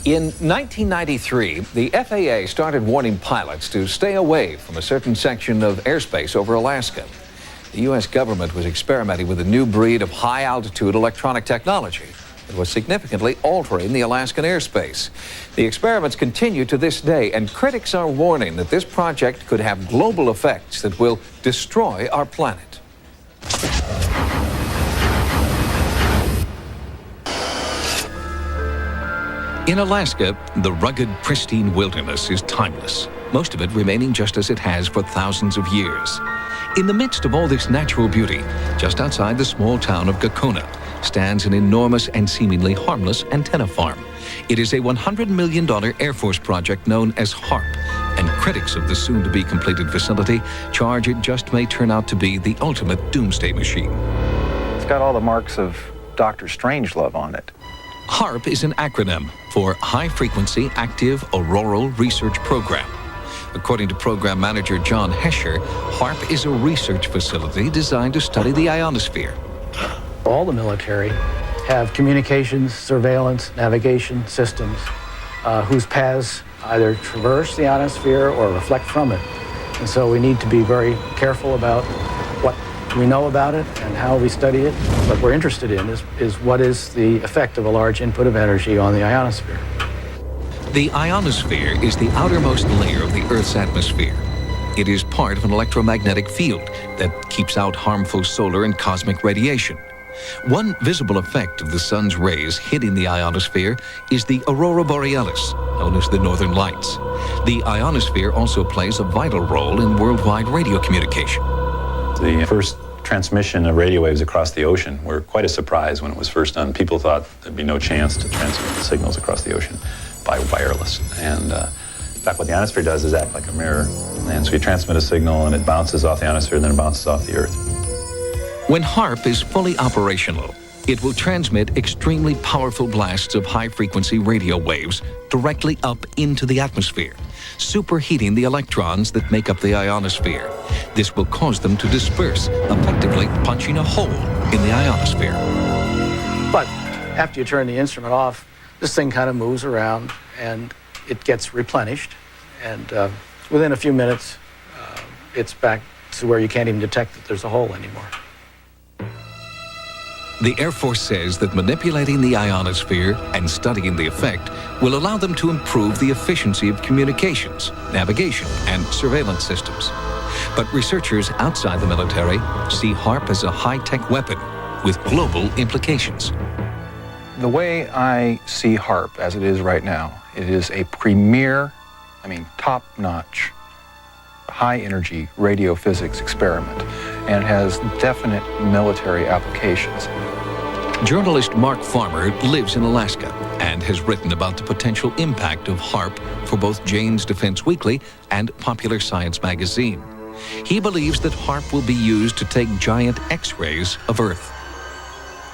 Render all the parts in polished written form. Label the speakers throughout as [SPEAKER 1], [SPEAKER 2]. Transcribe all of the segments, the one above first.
[SPEAKER 1] In 1993, the FAA started warning pilots to stay away from a certain section of airspace over Alaska. The U.S. government was experimenting with a new breed of high-altitude electronic technology that was significantly altering the Alaskan airspace. The experiments continue to this day, and critics are warning that this project could have global effects that will destroy our planet. In Alaska, the rugged, pristine wilderness is timeless, most of it remaining just as it has for thousands of years. In the midst of all this natural beauty, just outside the small town of Gakona, stands an enormous and seemingly harmless antenna farm. It is a $100 million Air Force project known as HAARP, and critics of the soon-to-be completed facility charge it just may turn out to be the ultimate doomsday machine.
[SPEAKER 2] It's got all the marks of Dr. Strangelove on it.
[SPEAKER 1] HAARP is an acronym for High Frequency Active Auroral Research Program. According to program manager John Hesher, HAARP is a research facility designed to study the ionosphere.
[SPEAKER 3] All the military have communications, surveillance, navigation systems whose paths either traverse the ionosphere or reflect from it. And so we need to be very careful about what we know about it and how we study it. What we're interested in is what is the effect of a large input of energy on the ionosphere.
[SPEAKER 1] The ionosphere is the outermost layer of the Earth's atmosphere. It is part of an electromagnetic field that keeps out harmful solar and cosmic radiation. One visible effect of the sun's rays hitting the ionosphere is the aurora borealis, known as the northern lights. The ionosphere also plays a vital role in worldwide radio communication.
[SPEAKER 4] The first transmission of radio waves across the ocean were quite a surprise when it was first done. People thought there'd be no chance to transmit the signals across the ocean by wireless. And in fact, what the ionosphere does is act like a mirror. And so you transmit a signal and it bounces off the ionosphere, then it bounces off the Earth.
[SPEAKER 1] When HAARP is fully operational, it will transmit extremely powerful blasts of high-frequency radio waves directly up into the atmosphere, superheating the electrons that make up the ionosphere. This will cause them to disperse, effectively punching a hole in the ionosphere.
[SPEAKER 3] But after you turn the instrument off, this thing kind of moves around and it gets replenished. And within a few minutes, it's back to where you can't even detect that there's a hole anymore.
[SPEAKER 1] The Air Force says that manipulating the ionosphere and studying the effect will allow them to improve the efficiency of communications, navigation, and surveillance systems. But researchers outside the military see HAARP as a high-tech weapon with global implications.
[SPEAKER 2] The way I see HAARP as it is right now, it is a premier, top-notch, high-energy radio physics experiment, and it has definite military applications.
[SPEAKER 1] Journalist Mark Farmer lives in Alaska and has written about the potential impact of HAARP for both Jane's Defense Weekly and Popular Science magazine. He believes that HAARP will be used to take giant X-rays of Earth.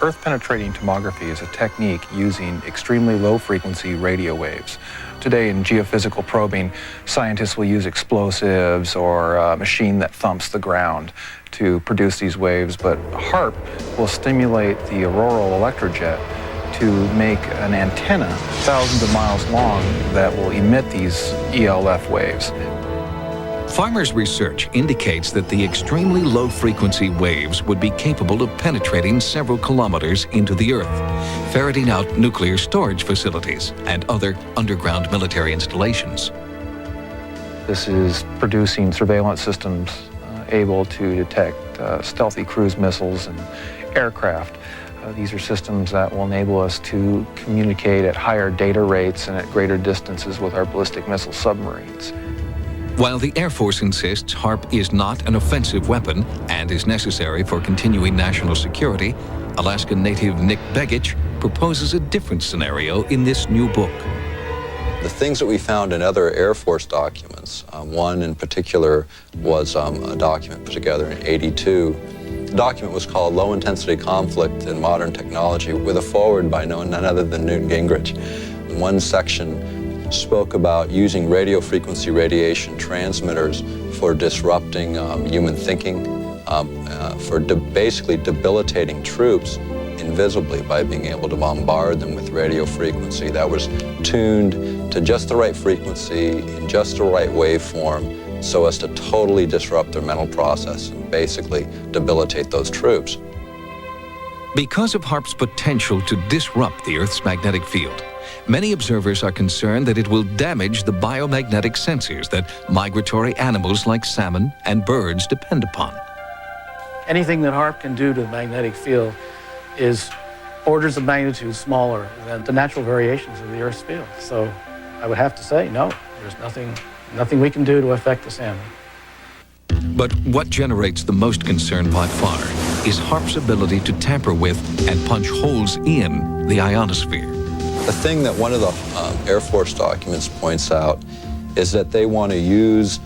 [SPEAKER 2] Earth-penetrating tomography is a technique using extremely low-frequency radio waves. Today in geophysical probing, scientists will use explosives or a machine that thumps the ground to produce these waves, but HAARP will stimulate the auroral electrojet to make an antenna thousands of miles long that will emit these ELF waves.
[SPEAKER 1] Farmer's research indicates that the extremely low-frequency waves would be capable of penetrating several kilometers into the Earth, ferreting out nuclear storage facilities and other underground military installations.
[SPEAKER 2] This is producing surveillance systems able to detect stealthy cruise missiles and aircraft. These are systems that will enable us to communicate at higher data rates and at greater distances with our ballistic missile submarines.
[SPEAKER 1] While the Air Force insists HAARP is not an offensive weapon and is necessary for continuing national security, Alaskan native Nick Begich proposes a different scenario in this new book.
[SPEAKER 5] The things that we found in other Air Force documents, one in particular was a document put together in '82. The document was called Low Intensity Conflict in Modern Technology, with a foreword by none other than Newton Gingrich. In one section spoke about using radio frequency radiation transmitters for disrupting human thinking, for basically debilitating troops invisibly by being able to bombard them with radio frequency that was tuned to just the right frequency, in just the right waveform, so as to totally disrupt their mental process and basically debilitate those troops.
[SPEAKER 1] Because of HAARP's potential to disrupt the Earth's magnetic field, many observers are concerned that it will damage the biomagnetic sensors that migratory animals like salmon and birds depend upon.
[SPEAKER 3] Anything that HAARP can do to the magnetic field is orders of magnitude smaller than the natural variations of the Earth's field. So I would have to say, no, there's nothing we can do to affect the salmon.
[SPEAKER 1] But what generates the most concern by far is HAARP's ability to tamper with and punch holes in the ionosphere.
[SPEAKER 5] The thing that one of the Air Force documents points out is that they want to use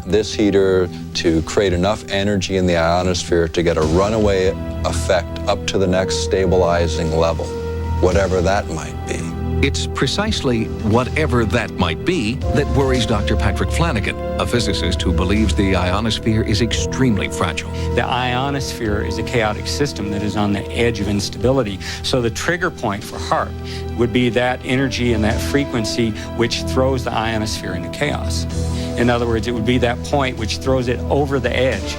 [SPEAKER 5] this heater to create enough energy in the ionosphere to get a runaway effect up to the next stabilizing level, whatever that might be.
[SPEAKER 1] It's precisely whatever that might be that worries Dr. Patrick Flanagan, a physicist who believes the ionosphere is extremely fragile.
[SPEAKER 6] The ionosphere is a chaotic system that is on the edge of instability. So the trigger point for HAARP would be that energy and that frequency which throws the ionosphere into chaos. In other words, it would be that point which throws it over the edge.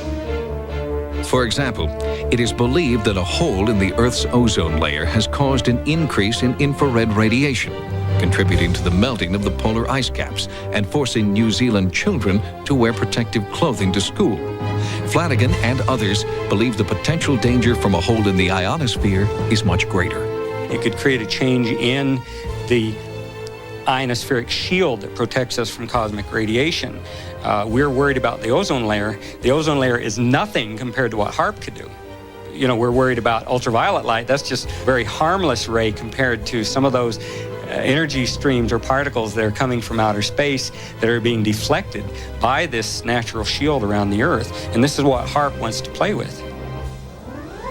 [SPEAKER 1] For example, it is believed that a hole in the Earth's ozone layer has caused an increase in infrared radiation, contributing to the melting of the polar ice caps and forcing New Zealand children to wear protective clothing to school. Flanagan and others believe the potential danger from a hole in the ionosphere is much greater.
[SPEAKER 6] It could create a change in the ionospheric shield that protects us from cosmic radiation. We're worried about the ozone layer. The ozone layer is nothing compared to what HAARP could do. You know, we're worried about ultraviolet light. That's just a very harmless ray compared to some of those energy streams or particles that are coming from outer space that are being deflected by this natural shield around the Earth. And this is what HAARP wants to play with.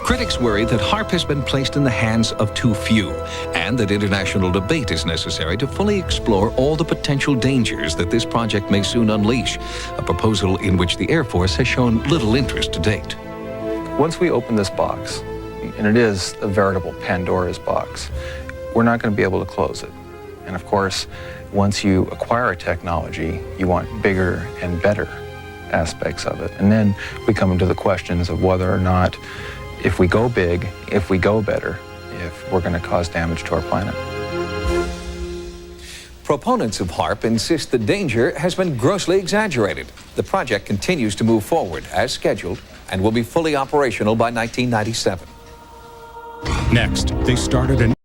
[SPEAKER 1] Critics worry that HAARP has been placed in the hands of too few, and that international debate is necessary to fully explore all the potential dangers that this project may soon unleash, a proposal in which the Air Force has shown little interest to date.
[SPEAKER 2] Once we open this box, and it is a veritable Pandora's box, we're not going to be able to close it. And of course, once you acquire a technology, you want bigger and better aspects of it. And then we come into the questions of whether or not, if we go big, if we go better, if we're going to cause damage to our planet.
[SPEAKER 1] Proponents of HAARP insist the danger has been grossly exaggerated. The project continues to move forward as scheduled and will be fully operational by 1997.
[SPEAKER 7] Next, they started an